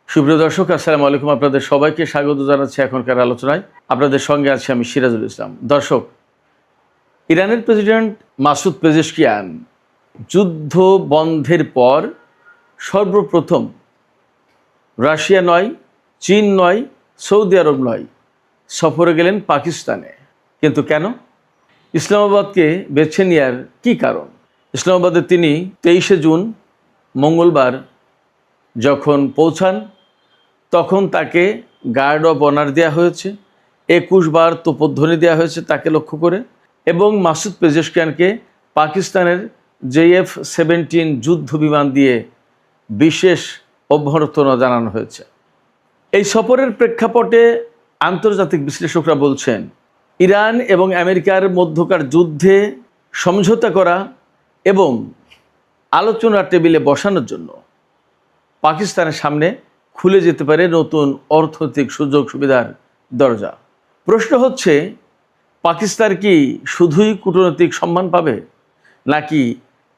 সুপ্রিয় দর্শক, আসসালামু আলাইকুম। আপনাদের সবাইকে স্বাগত জানাচ্ছি এখনকার আলোচনায়। আপনাদের সঙ্গে আছি আমি সিরাজুল ইসলাম। দর্শক, ইরানের প্রেসিডেন্ট মাসুদ পেজেশকিয়ান যুদ্ধ বন্ধের পর সর্বপ্রথম রাশিয়া নয়, চীন নয়, সৌদি আরব নয়, সফরে গেলেন পাকিস্তানে। কিন্তু কেন? ইসলামাবাদকে বেছে নেওয়ার কী কারণ? ইসলামাবাদে তিনি 23শে জুন মঙ্গলবার যখন পৌঁছান, তখন তাকে গার্ড অব অনার দেওয়া হয়েছে, 21 বার তোপধ্বনি দেওয়া হয়েছে তাকে লক্ষ্য করে, এবং মাসুদ পেজেশকিয়ানকে পাকিস্তানের JF-17 যুদ্ধ বিমান দিয়ে বিশেষ অভ্যর্থনা জানানো হয়েছে। এই সফরের প্রেক্ষাপটে আন্তর্জাতিক বিশ্লেষকরা বলছেন, ইরান এবং আমেরিকার মধ্যকার যুদ্ধে সমঝোতা করা এবং আলোচনার টেবিলে বসানোর জন্য পাকিস্তানের সামনে খুলে যেতে পারে নতুন অর্থনৈতিক সুযোগ সুবিধার দরজা। প্রশ্ন হচ্ছে, পাকিস্তান কি শুধুই কূটনৈতিক সম্মান পাবে, নাকি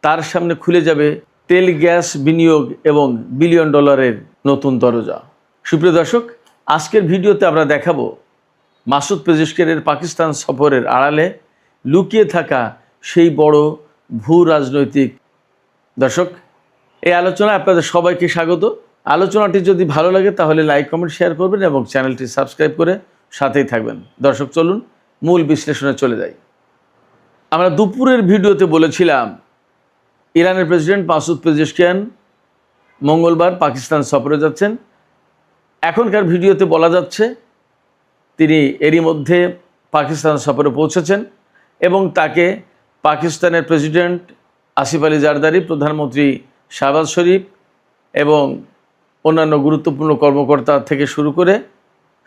তার সামনে খুলে যাবে তেল গ্যাস বিনিয়োগ এবং বিলিয়ন ডলারের নতুন দরজা? সুপ্রিয় দর্শক, আজকের ভিডিওতে আমরা দেখাবো মাসুদ পেজেশকিয়ানের পাকিস্তান সফরের আড়ালে লুকিয়ে থাকা সেই বড় ভূ রাজনৈতিক। দর্শক, এই আলোচনায় আপনাদের সবাইকে স্বাগত। আলোচনাটি যদি ভালো লাগে তাহলে লাইক, কমেন্ট, শেয়ার করবেন এবং চ্যানেলটি সাবস্ক্রাইব করে সাথেই থাকবেন। দর্শক, চলুন মূল বিশ্লেষণে চলে যাই। আমরা দুপুরের ভিডিওতে বলেছিলাম, ইরানের প্রেসিডেন্ট মাসুদ পেজেশকিয়ান মঙ্গলবার পাকিস্তান সফরে যাচ্ছেন। এখনকার ভিডিওতে বলা যাচ্ছে তিনি এরই মধ্যে পাকিস্তান সফরে পৌঁছেছেন এবং তাকে পাকিস্তানের প্রেসিডেন্ট আসিফ আলী জারদারি, প্রধানমন্ত্রী শাহবাজ শরীফ এবং অন্যান্য গুরুত্বপূর্ণ কর্মকর্তা থেকে শুরু করে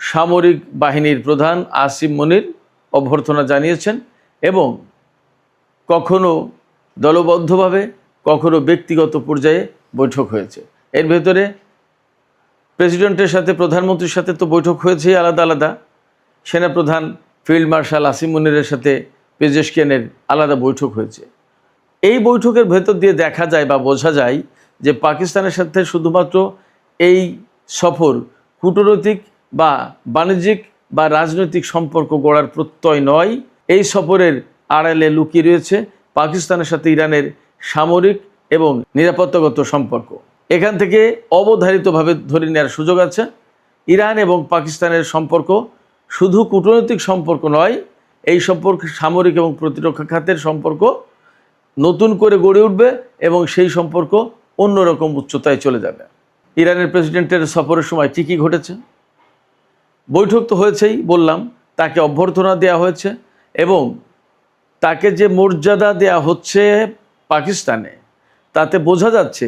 সামরিক বাহিনীর প্রধান আসিম মনির অভ্যর্থনা জানিয়েছেন এবং কখনো দলবদ্ধভাবে, কখনো ব্যক্তিগত পর্যায়ে বৈঠক হয়েছে। এর ভেতরে প্রেসিডেন্টের সাথে, প্রধানমন্ত্রীর সাথে তো বৈঠক হয়েছেই আলাদা আলাদা, সেনাপ্রধান ফিল্ড মার্শাল আসিম মনিরের সাথে পেজেশকিয়ানের আলাদা বৈঠক হয়েছে। এই বৈঠকের ভেতর দিয়ে দেখা যায় বা বোঝা যায় যে পাকিস্তানের সাথে শুধুমাত্র এই সফর কূটনৈতিক বা বাণিজ্যিক বা রাজনৈতিক সম্পর্ক গড়ার প্রত্যয় নয়। এই সফরের আড়ালে লুকিয়ে রয়েছে পাকিস্তানের সাথে ইরানের সামরিক এবং নিরাপত্তাগত সম্পর্ক। এখান থেকে অবধারিতভাবে ধরে নেওয়ার সুযোগ আছে, ইরান এবং পাকিস্তানের সম্পর্ক শুধু কূটনৈতিক সম্পর্ক নয়, এই সম্পর্ক সামরিক এবং প্রতিরক্ষা খাতের সম্পর্ক নতুন করে গড়ে উঠবে এবং সেই সম্পর্ক অন্যরকম উচ্চতায় চলে যাবে। ইরানের প্রেসিডেন্টের সফরের সময় কী কী ঘটেছে? বৈঠক তো হয়েছেই বললাম, তাকে অভ্যর্থনা দেওয়া হয়েছে এবং তাকে যে মর্যাদা দেওয়া হচ্ছে পাকিস্তানে, তাতে বোঝা যাচ্ছে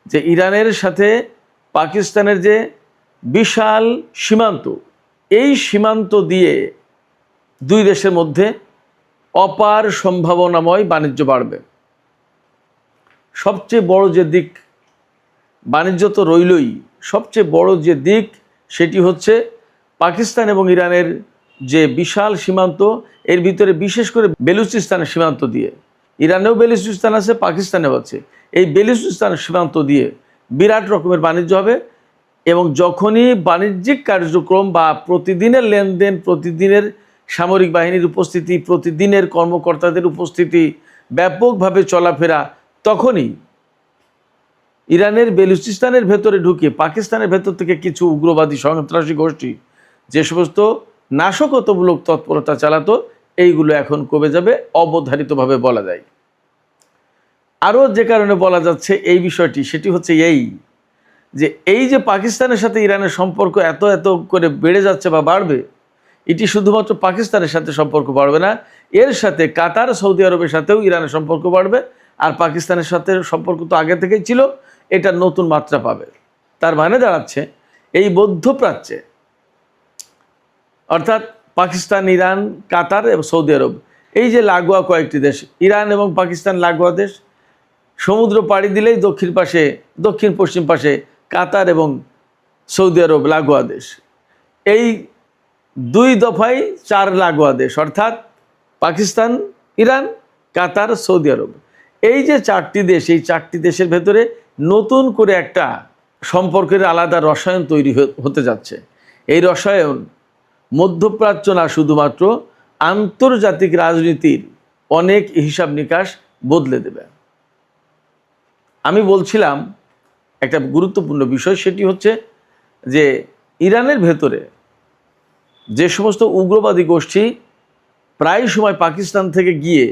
যে ইরানের সাথে পাকিস্তানের যে বিশাল সীমান্ত, এই সীমান্ত দিয়ে দুই দেশের মধ্যে অপার সম্ভাবনাময় বাণিজ্য বাড়বে। সবচেয়ে বড় যে দিক, বাণিজ্য তো রইলই, সবচেয়ে বড় যে দিক সেটি হচ্ছে পাকিস্তান এবং ইরানের যে বিশাল সীমান্ত, এর ভিতরে বিশেষ করে বেলুচিস্তানের সীমান্ত দিয়ে, ইরানেও বেলুচিস্তান আছে, পাকিস্তানেও আছে, এই বেলুচিস্তানের সীমান্ত দিয়ে বিরাট রকমের বাণিজ্য হবে এবং যখনই বাণিজ্যিক কার্যক্রম বা প্রতিদিনের লেনদেন, প্রতিদিনের সামরিক বাহিনীর উপস্থিতি, প্রতিদিনের কর্মকর্তাদের উপস্থিতি, ব্যাপকভাবে চলাফেরা, তখনই ইরানের বেলুচিস্তানের ভেতরে ঢুকে পাকিস্তানের ভেতর থেকে কিছু উগ্রবাদী সন্ত্রাসী গোষ্ঠী যে সমস্ত নাশকতামূলক তৎপরতা চালাতো, এইগুলো এখন কমে যাবে অবধারিতভাবে বলা যায়। আরও যে কারণে বলা যাচ্ছে এই বিষয়টি, সেটি হচ্ছে এই যে এই যে পাকিস্তানের সাথে ইরানের সম্পর্ক এত এত করে বেড়ে যাচ্ছে বা বাড়বে, এটি শুধুমাত্র পাকিস্তানের সাথে সম্পর্ক বাড়বে না, এর সাথে কাতার, সৌদি আরবের সাথেও ইরানের সম্পর্ক বাড়বে। আর পাকিস্তানের সাথে সম্পর্ক তো আগে থেকেই ছিল, এটা নতুন মাত্রা পাবে। তার মানে দাঁড়াচ্ছে এই মধ্যপ্রাচ্যে, অর্থাৎ পাকিস্তান, ইরান, কাতার এবং সৌদি আরব, এই যে লাগোয়া কয়েকটি দেশ, ইরান এবং পাকিস্তান লাগোয়া দেশ, সমুদ্র পাড়ি দিলেই দক্ষিণ পশ্চিম পাশে কাতার এবং সৌদি আরব লাগোয়া দেশ, এই দুই দফায় 4 লাগোয়া দেশ, অর্থাৎ পাকিস্তান, ইরান, কাতার, সৌদি আরব, এই যে 4টি দেশ, এই 4টি দেশের ভেতরে নতুন করে একটা সম্পর্কের আলাদা রসায়ন তৈরি হতে যাচ্ছে। এই রসায়ন মধ্যপ্রাচ্য না, শুধুমাত্র আন্তর্জাতিক রাজনীতির অনেক হিসাব নিকাশ বদলে দেবে। আমি বলছিলাম একটা গুরুত্বপূর্ণ বিষয়, সেটি হচ্ছে যে ইরানের ভেতরে যে সমস্ত উগ্রবাদী গোষ্ঠী প্রায় সময় পাকিস্তান থেকে গিয়ে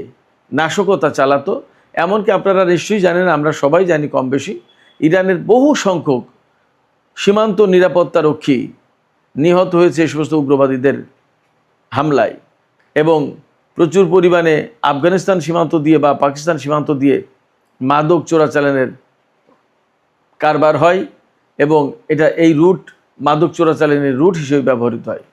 নাশকতা চালাতো, এমনকি আপনারা নিশ্চয়ই জানেন, আমরা সবাই জানি কম বেশি, ইরানের বহু সংখ্যক সীমান্ত নিরাপত্তারক্ষী নিহত হয়েছে এই সমস্ত উগ্রবাদীদের হামলায়, এবং প্রচুর পরিমাণে আফগানিস্তান সীমান্ত দিয়ে বা পাকিস্তান সীমান্ত দিয়ে মাদক চোরাচালানের কারবার হয়, এবং এই রুট মাদক চোরাচালানের রুট হিসেবে ব্যবহৃত হয়।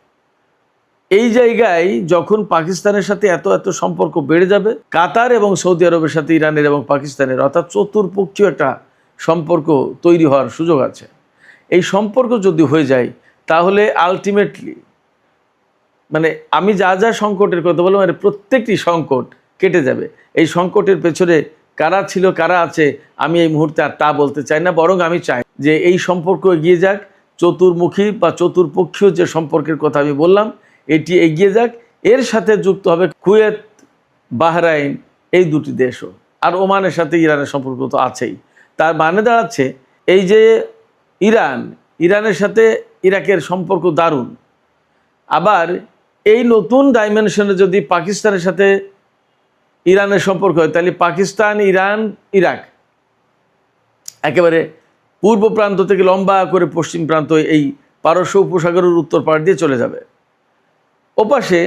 এই জায়গায় যখন পাকিস্তানের সাথে এত এত সম্পর্ক বেড়ে যাবে, কাতার এবং সৌদি আরবের সাথে ইরানের এবং পাকিস্তানের, অর্থাৎ চতুর্পক্ষীয় একটা সম্পর্ক তৈরি হওয়ার সুযোগ আছে। এই সম্পর্ক যদি হয়ে যায় তাহলে আলটিমেটলি মানে আমি যা যা সংকটের কথা বললাম, মানে প্রত্যেকটি সংকট কেটে যাবে। এই সংকটের পেছনে কারা ছিল কারা আছে আমি এই মুহূর্তে আর তা বলতে চাই না, বরং আমি চাই যে এই সম্পর্ক এগিয়ে যাক, চতুর্মুখী বা চতুর্পক্ষীয় যে সম্পর্কের কথা আমি বললাম এটি এগিয়ে যাক। এর সাথে যুক্ত হবে কুয়েত, বাহরাইন, এই দুটি দেশও, আর ওমানের সাথে ইরানের সম্পর্ক তো আছেই। তার মানে দাঁড়াচ্ছে এই যে ইরানের সাথে ইরাকের সম্পর্ক দারুণ, আবার এই নতুন ডাইমেনশনে যদি পাকিস্তানের সাথে ইরানের সম্পর্ক হয় তাহলে পাকিস্তান, ইরান, ইরাক একেবারে পূর্ব প্রান্ত থেকে লম্বা করে পশ্চিম প্রান্ত এই পারস্য উপসাগরের উত্তর পাড় দিয়ে চলে যাবে। ওপাশে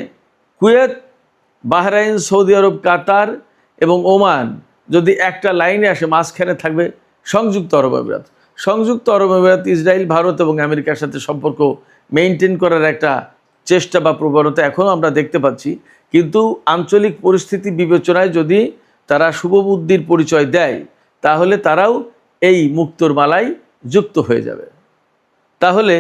কুয়েত, বাহরাইন, সৌদি আরব, কাতার এবং ওমান যদি একটা লাইনে আসে, মাঝখানে থাকবে সংযুক্ত আরব আমিরাত। সংযুক্ত আরব আমিরাত, ইসরায়েল, ভারত এবং আমেরিকার সাথে সম্পর্ক মেনটেন করার একটা চেষ্টা বা প্রবণতা এখনও আমরা দেখতে পাচ্ছি, কিন্তু আঞ্চলিক পরিস্থিতি বিবেচনায় যদি তারা শুভবুদ্ধির পরিচয় দেয় তাহলে তারাও এই মুক্তোর মালায় যুক্ত হয়ে যাবে। তাহলে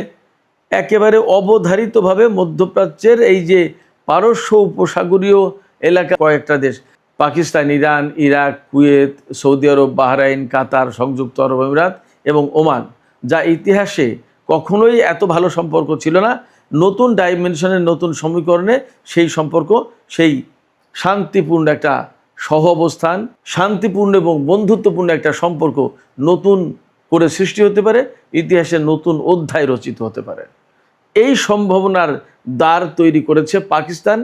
একেবারে অবধারিতভাবে মধ্যপ্রাচ্যের এই যে পারস্য উপসাগরীয় এলাকা কয়েকটা দেশ, Pakistan, Iran, Iraq, Kuwait, Saudi Arab, Bahrain, Qatar, সংযুক্ত আরব আমিরাত এবং ওমান, যা ইতিহাসে কখনোই এত ভালো সম্পর্ক ছিল না, নতুন ডাইমেনশনের নতুন সমীকরণে সেই সম্পর্ক, সেই শান্তিপূর্ণ একটা সহ অবস্থান, শান্তিপূর্ণ এবং বন্ধুত্বপূর্ণ একটা সম্পর্ক নতুন করে সৃষ্টি হতে পারে, ইতিহাসে নতুন অধ্যায় রচিত হতে পারে। এই সম্ভাবনার দ্বার তৈরি করেছে পাকিস্তান।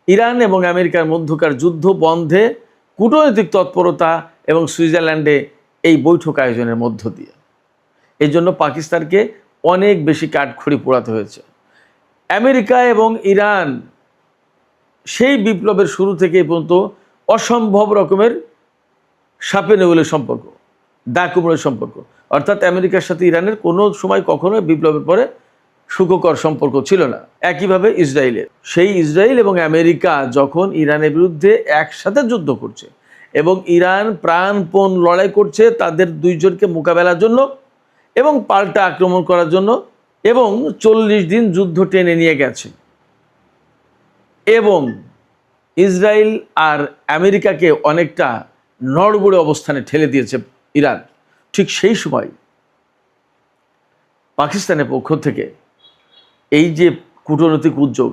ইরান এবং আমেরিকার মধ্যকার যুদ্ধ বন্ধে কূটনৈতিক তৎপরতা এবং সুইজারল্যান্ডে এই বৈঠক আয়োজনের মধ্য দিয়ে। এই জন্য পাকিস্তানকে অনেক বেশি কাঠখড়ি পোড়াতে হয়েছে। আমেরিকা এবং ইরান সেই বিপ্লবের শুরু থেকে পর্যন্ত অসম্ভব রকমের সাপে নেউলের সম্পর্ক, দাকুমড়ের সম্পর্ক, অর্থাৎ আমেরিকার সাথে ইরানের কোনো সময় কখনো বিপ্লবের পরে সুখকর সম্পর্ক ছিল না। একইভাবে ইসরায়েলের, সেই ইসরায়েল এবং আমেরিকা যখন ইরানের বিরুদ্ধে একসাথে যুদ্ধ করছে এবং ইরান প্রাণপণ লড়াই করছে তাদের দুইজনকে মোকাবেলার জন্য এবং পাল্টা আক্রমণ করার জন্য, এবং 40 দিন যুদ্ধ টেনে নিয়ে গেছে, এবং ইসরায়েল আর আমেরিকাকে অনেকটা নড়বড়ে অবস্থানে ঠেলে দিয়েছে ইরান। ঠিক সেই সময় পাকিস্তানের পক্ষ থেকে এই যে কূটনৈতিক উদ্যোগ,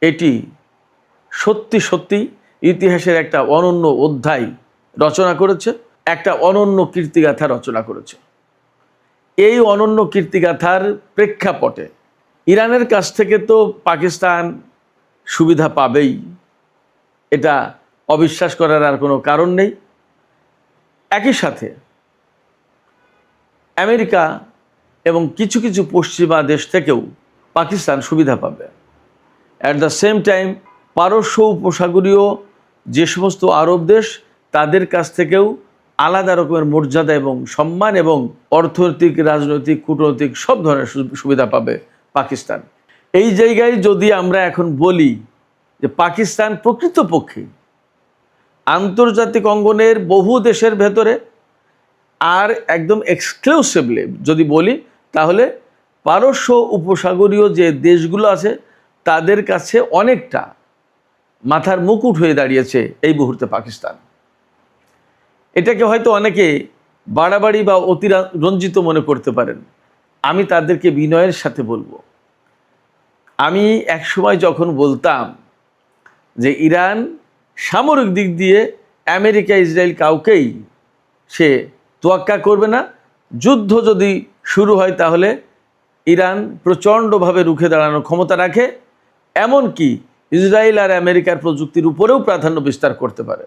এটি সত্যি সত্যি ইতিহাসের একটা অনন্য অধ্যায় রচনা করেছে, একটা অনন্য কীর্তিগাথা রচনা করেছে। এই অনন্য কীর্তিগাথার প্রেক্ষাপটে ইরানের কাছ থেকে তো পাকিস্তান সুবিধা পাবেই, এটা অবিশ্বাস করার আর কোনো কারণ নেই। একই সাথে আমেরিকা এবং কিছু কিছু পশ্চিমা দেশ থেকেও পাকিস্তান সুবিধা পাবে। অ্যাট দ্য সেম টাইম পারস্য উপসাগরীয় যে সমস্ত আরব দেশ, তাদের কাছ থেকেও আলাদা রকমের মর্যাদা এবং সম্মান এবং অর্থনৈতিক, রাজনৈতিক, কূটনৈতিক সব ধরনের সুবিধা পাবে পাকিস্তান। এই জায়গায় যদি আমরা এখন বলি যে পাকিস্তান প্রকৃতপক্ষে আন্তর্জাতিক অঙ্গনের বহু দেশের ভেতরে আর একদম এক্সক্লুসিভলি যদি বলি তাহলে পারস্য উপসাগরীয় যে দেশগুলো আছে তাদের কাছে অনেকটা মাথার মুকুট হয়ে দাঁড়িয়েছে এই মুহূর্তে পাকিস্তান। এটাকে হয়তো অনেকে বাড়াবাড়ি বা অতিরঞ্জিত মনে করতে পারেন। আমি তাদেরকে বিনয়ের সাথে বলবো, আমি একসময় যখন বলতাম যে ইরান সামরিক দিক দিয়ে আমেরিকা ইসরায়েল কাউকেই সে তোয়াক্কা করবে না, যুদ্ধ যদি শুরু হয় তাহলে ইরান প্রচণ্ডভাবে রুখে দাঁড়ানোর ক্ষমতা রাখে, এমনকি ইসরায়েল আর আমেরিকার প্রযুক্তির উপরেও প্রাধান্য বিস্তার করতে পারে।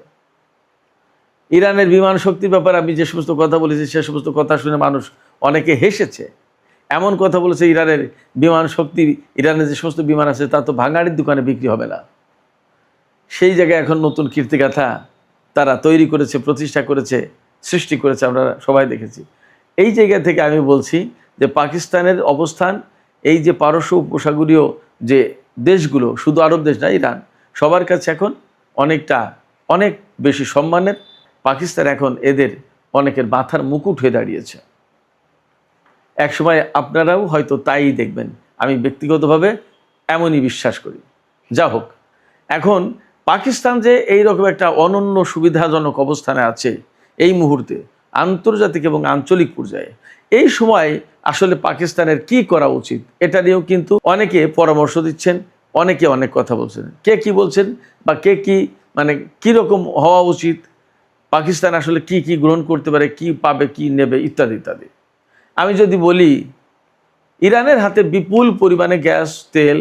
ইরানের বিমান শক্তির ব্যাপারে আমি যে সমস্ত কথা বলেছি সে সমস্ত কথা শুনে মানুষ অনেকে হেসেছে। এমন কথা বলেছে ইরানের বিমান শক্তি, ইরানের যে সমস্ত বিমান আছে তা তো ভাঙাড়ির দোকানে বিক্রি হবে না। সেই জায়গায় এখন নতুন কীর্তিগাথা তারা তৈরি করেছে, প্রতিষ্ঠা করেছে, সৃষ্টি করেছে, আমরা সবাই দেখেছি। এই জায়গা থেকে আমি বলছি যে পাকিস্তানের অবস্থান, এই যে পারস্য উপসাগরীয় যে দেশগুলো, শুধু আরব দেশ না, ইরান সবার কাছে এখন অনেক বেশি সম্মানের। পাকিস্তান এখন এদের অনেকের মাথার মুকুট হয়ে দাঁড়িয়েছে। একসময় আপনারাও হয়তো তাই দেখবেন, আমি ব্যক্তিগতভাবে এমনই বিশ্বাস করি। যা হোক, এখন পাকিস্তান যে এইরকম একটা অনন্য সুবিধাজনক অবস্থানে আছে এই মুহূর্তে আন্তর্জাতিক এবং আঞ্চলিক পর্যায়ে, এই সময় আসলে পাকিস্তানের কি করা উচিত এটা নিয়েও কিন্তু অনেকে পরামর্শ দিচ্ছেন, অনেকে অনেক কথা বলছেন। কে কি বলছেন বা কে কি কীরকম হওয়া উচিত, পাকিস্তান আসলে কি কি গ্রহণ করতে পারে, কি পাবে, কি নেবে, ইত্যাদি ইত্যাদি। আমি যদি বলি, ইরানের হাতে বিপুল পরিমাণে গ্যাস, তেল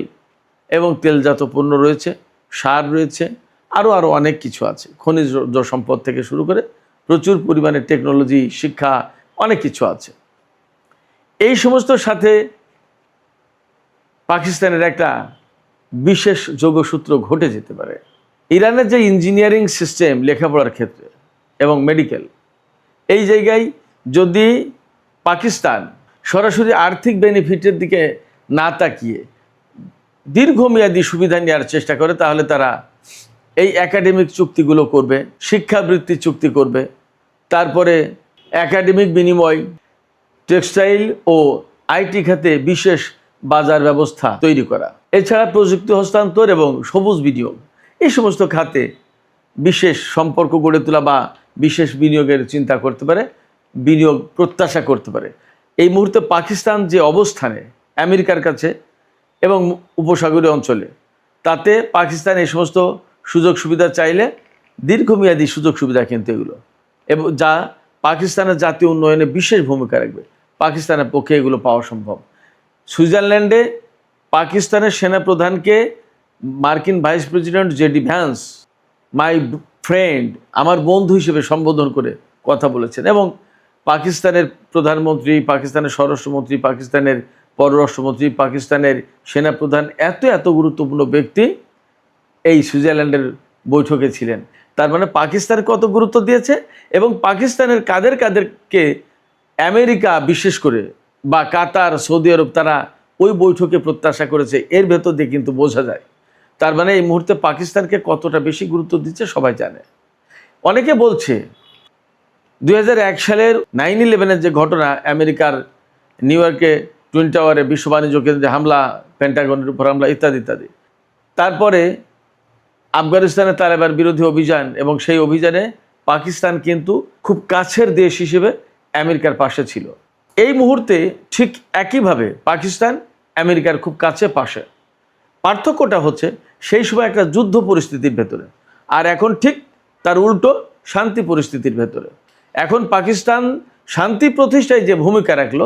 এবং তেলজাত পণ্য রয়েছে, সার রয়েছে, আরও অনেক কিছু আছে, খনিজ সম্পদ থেকে শুরু করে প্রচুর পরিমাণে টেকনোলজি, শিক্ষা, অনেক কিছু আছে। এই সমস্তর সাথে পাকিস্তানের একটা বিশেষ যোগসূত্র ঘটে যেতে পারে। ইরানের যে ইঞ্জিনিয়ারিং সিস্টেম লেখাপড়ার ক্ষেত্রে এবং মেডিকেল, এই জায়গায় যদি পাকিস্তান সরাসরি আর্থিক বেনিফিটের দিকে না তাকিয়ে দীর্ঘমেয়াদী সুবিধা নেওয়ার চেষ্টা করে, তাহলে তারা এই একাডেমিক চুক্তিগুলো করবে, শিক্ষাবৃত্তি চুক্তি করবে, তারপরে একাডেমিক বিনিময়, টেক্সটাইল ও আইটি খাতে বিশেষ বাজার ব্যবস্থা তৈরি করা, এছাড়া প্রযুক্তি হস্তান্তর এবং সবুজ বিনিয়োগ, এই সমস্ত খাতে বিশেষ সম্পর্ক গড়ে তোলা বা বিশেষ বিনিয়োগের চিন্তা করতে পারে, বিনিয়োগ প্রত্যাশা করতে পারে। এই মুহূর্তে পাকিস্তান যে অবস্থানে আমেরিকার কাছে এবং উপসাগরীয় অঞ্চলে, তাতে পাকিস্তান এই সমস্ত সুযোগ সুবিধা চাইলে দীর্ঘমেয়াদী সুযোগ সুবিধা কিন্তু এগুলো, এবং যা পাকিস্তানের জাতীয় উন্নয়নে বিশেষ ভূমিকা রাখবে, পাকিস্তানের পক্ষে এগুলো পাওয়া সম্ভব। সুইজারল্যান্ডে পাকিস্তানের সেনাপ্রধানকে মার্কিন vice president JD Vance my friend, আমার বন্ধু হিসেবে সম্বোধন করে কথা বলেছেন, এবং পাকিস্তানের প্রধানমন্ত্রী, পাকিস্তানের স্বরাষ্ট্রমন্ত্রী, পাকিস্তানের পররাষ্ট্রমন্ত্রী, পাকিস্তানের সেনাপ্রধান, এত গুরুত্বপূর্ণ ব্যক্তি এই সুইজারল্যান্ডের বৈঠকে ছিলেন। তার মানে পাকিস্তান কত গুরুত্ব দিয়েছে, এবং পাকিস্তানের কাদেরকে আমেরিকা বিশেষ করে বা কাতার, সৌদি আরব, তারা ওই বৈঠকে প্রত্যাশা করেছে, এর ভেতর দিয়ে কিন্তু বোঝা যায়। তার মানে এই মুহূর্তে পাকিস্তানকে কতটা বেশি গুরুত্ব দিচ্ছে সবাই জানে। অনেকে বলছে 2001 সালের 9/11 যে ঘটনা, আমেরিকার নিউ ইয়র্কে টুইন টাওয়ারে বিশ্ব বাণিজ্য কেন্দ্রে হামলা, পেন্টাগনের উপর হামলা, ইত্যাদি ইত্যাদি, তারপরে আফগানিস্তানে তালেবান বিরোধী অভিযান, এবং সেই অভিযানে পাকিস্তান কিন্তু খুব কাছের দেশ হিসেবে আমেরিকার পাশে ছিল। এই মুহূর্তে ঠিক একইভাবে পাকিস্তান আমেরিকার খুব কাছে পাশে। পার্থক্যটা হচ্ছে সেই সময় একটা যুদ্ধ পরিস্থিতির ভেতরে, আর এখন ঠিক তার উল্টো, শান্তি পরিস্থিতির ভেতরে। এখন পাকিস্তান শান্তি প্রতিষ্ঠায় যে ভূমিকা রাখলো,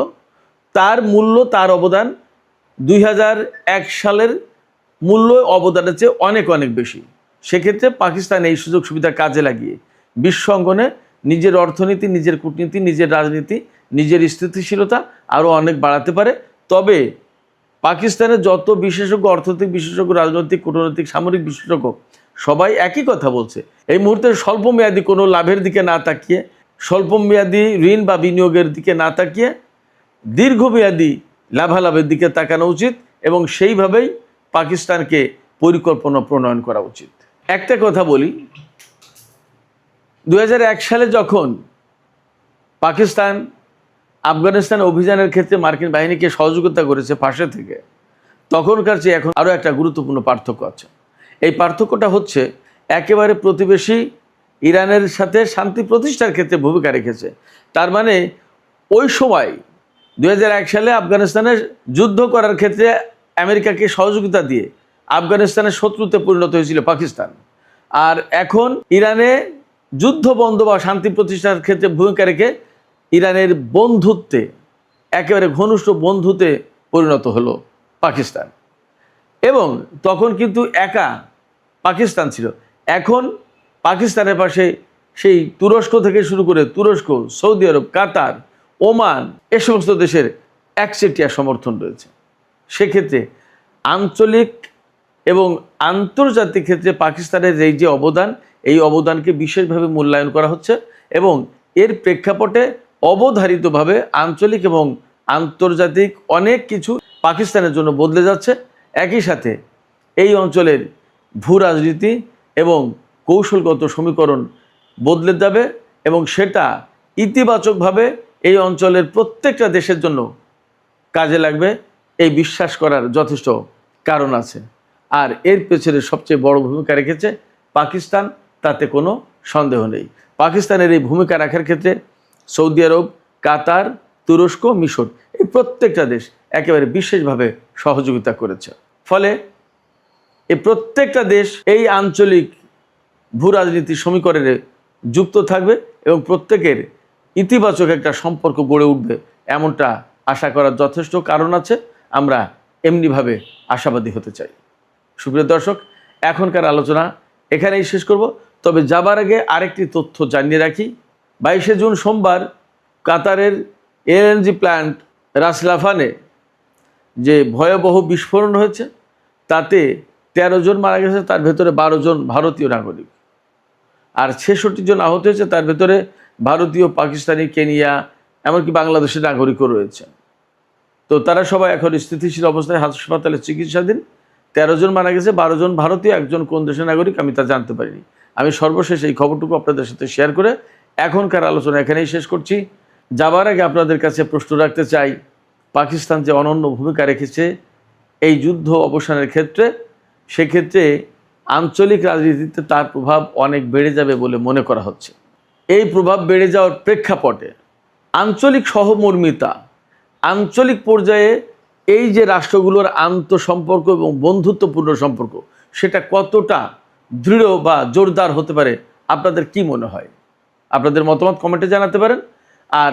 তার মূল্য, তার অবদান 2001 সালের মূল্য অবদানের চেয়ে অনেক বেশি। সেক্ষেত্রে পাকিস্তান এই সুযোগ সুবিধা কাজে লাগিয়ে বিশ্ব অঙ্গনে নিজের অর্থনীতি, নিজের কূটনীতি, নিজের রাজনীতি, নিজের স্থিতিশীলতা আরও অনেক বাড়াতে পারে। তবে পাকিস্তানের যত বিশেষজ্ঞ, অর্থনৈতিক বিশেষজ্ঞ, রাজনৈতিক, কূটনৈতিক, সামরিক বিশেষজ্ঞ, সবাই একই কথা বলছে। এই মুহূর্তে স্বল্পমেয়াদী কোনো লাভের দিকে না তাকিয়ে, স্বল্পমেয়াদী ঋণ বা বিনিয়োগের দিকে না তাকিয়ে দীর্ঘমেয়াদী লাভালাভের দিকে তাকানো উচিত, এবং সেইভাবেই পাকিস্তানকে পরিকল্পনা প্রণয়ন করা উচিত। একটা কথা বলি, 2001 সালে যখন পাকিস্তান আফগানিস্তান অভিযানের ক্ষেত্রে মার্কিন বাহিনীকে সহযোগিতা করেছে পাশে থেকে, তখনকার চেয়ে এখন আরও একটা গুরুত্বপূর্ণ পার্থক্য আছে। এই পার্থক্যটা হচ্ছে, একেবারে প্রতিবেশী ইরানের সাথে শান্তি প্রতিষ্ঠার ক্ষেত্রে ভূমিকা রেখেছে। তার মানে ওই সময় 2001 সালে আফগানিস্তানের যুদ্ধ করার ক্ষেত্রে আমেরিকাকে সহযোগিতা দিয়ে আফগানিস্তানের শত্রুতে পরিণত হয়েছিল পাকিস্তান। আর এখন ইরানে যুদ্ধ বন্ধ বা শান্তি প্রতিষ্ঠার ক্ষেত্রে ভূমিকা রেখে ইরানের বন্ধুত্বে, একেবারে ঘনিষ্ঠ বন্ধুতে পরিণত হলো পাকিস্তান। এবং তখন কিন্তু একা পাকিস্তান ছিল। এখন পাকিস্তানের পাশে সেই তুরস্ক থেকে শুরু করে তুরস্ক, সৌদি আরব, কাতার, ওমান, এ সমস্ত দেশের একচেটিয়া সমর্থন রয়েছে। সেক্ষেত্রে আঞ্চলিক এবং আন্তর্জাতিক ক্ষেত্রে পাকিস্তানের এই যে অবদান, এই অবদানকে বিশেষভাবে মূল্যায়ন করা হচ্ছে এবং এর প্রেক্ষাপটে অবধারিতভাবে আঞ্চলিক এবং আন্তর্জাতিক অনেক কিছু পাকিস্তানের জন্য বদলে যাচ্ছে। একই সাথে এই অঞ্চলের ভূ রাজনীতি এবং কৌশলগত সমীকরণ বদলে যাবে এবং সেটা ইতিবাচকভাবে এই অঞ্চলের প্রত্যেকটা দেশের জন্য কাজে লাগবে, এই বিশ্বাস করার যথেষ্ট কারণ আছে। আর এর পেছনে সবচেয়ে বড় ভূমিকা রেখেছে পাকিস্তান, তাতে কোনো সন্দেহ নেই। পাকিস্তানের এই ভূমিকা রাখার ক্ষেত্রে সৌদি আরব, কাতার, তুরস্ক, মিশর, এই প্রত্যেকটা দেশ একেবারে বিশেষভাবে সহযোগিতা করেছে। ফলে এই প্রত্যেকটা দেশ এই আঞ্চলিক ভূ রাজনীতির সমীকরণে যুক্ত থাকবে এবং প্রত্যেকের ইতিবাচক একটা সম্পর্ক গড়ে উঠবে, এমনটা আশা করার যথেষ্ট কারণ আছে। আমরা এমনিভাবে আশাবাদী হতে চাই। সুপ্রিয় দর্শক, এখনকার আলোচনা এখানেই শেষ করব। তবে যাবার আগে আরেকটি তথ্য জানিয়ে রাখি। 22শে জুন সোমবার কাতারের এলএনজি প্ল্যান্ট রাস লাফানে যে ভয়াবহ বিস্ফোরণ হয়েছে, তাতে 13 জন মারা গেছে, তার ভেতরে 12 জন ভারতীয় নাগরিক, আর 66 জন আহত হয়েছে, তার ভেতরে ভারতীয়, পাকিস্তানি, কেনিয়া, এমনকি বাংলাদেশের নাগরিকও রয়েছে। তো তারা সবাই এখন স্থিতিশীল অবস্থায় হাসপাতালে চিকিৎসাধীন। 13 জন মারা গেছে, 12 জন ভারতীয়, একজন কোন দেশের নাগরিক আমি তা জানতে পারিনি। আমি সর্বশেষ এই খবরটুকু আপনাদের সাথে শেয়ার করে এখনকার আলোচনা এখানেই শেষ করছি। যাবার আগে আপনাদের কাছে প্রশ্ন রাখতে চাই, পাকিস্তান যে অনন্য ভূমিকা রেখেছে এই যুদ্ধ অবসানের ক্ষেত্রে, সেক্ষেত্রে আঞ্চলিক রাজনীতিতে তার প্রভাব অনেক বেড়ে যাবে বলে মনে করা হচ্ছে। এই প্রভাব বেড়ে যাওয়ার প্রেক্ষাপটে আঞ্চলিক সহমর্মিতা, আঞ্চলিক পর্যায়ে এই যে রাষ্ট্রগুলোর আন্তঃসম্পর্ক এবং বন্ধুত্বপূর্ণ সম্পর্ক, সেটা কতটা দৃঢ় বা জোরদার হতে পারে, আপনাদের কি মনে হয়? আপনাদের মতামত কমেন্টে জানাতে পারেন। আর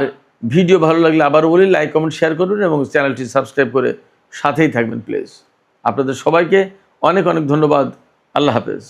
ভিডিও ভালো লাগলে আবারও বলি, লাইক, কমেন্ট, শেয়ার করবেন এবং চ্যানেলটি সাবস্ক্রাইব করে সাথেই থাকবেন প্লিজ। আপনাদের সবাইকে অনেক অনেক ধন্যবাদ। আল্লাহ হাফেজ।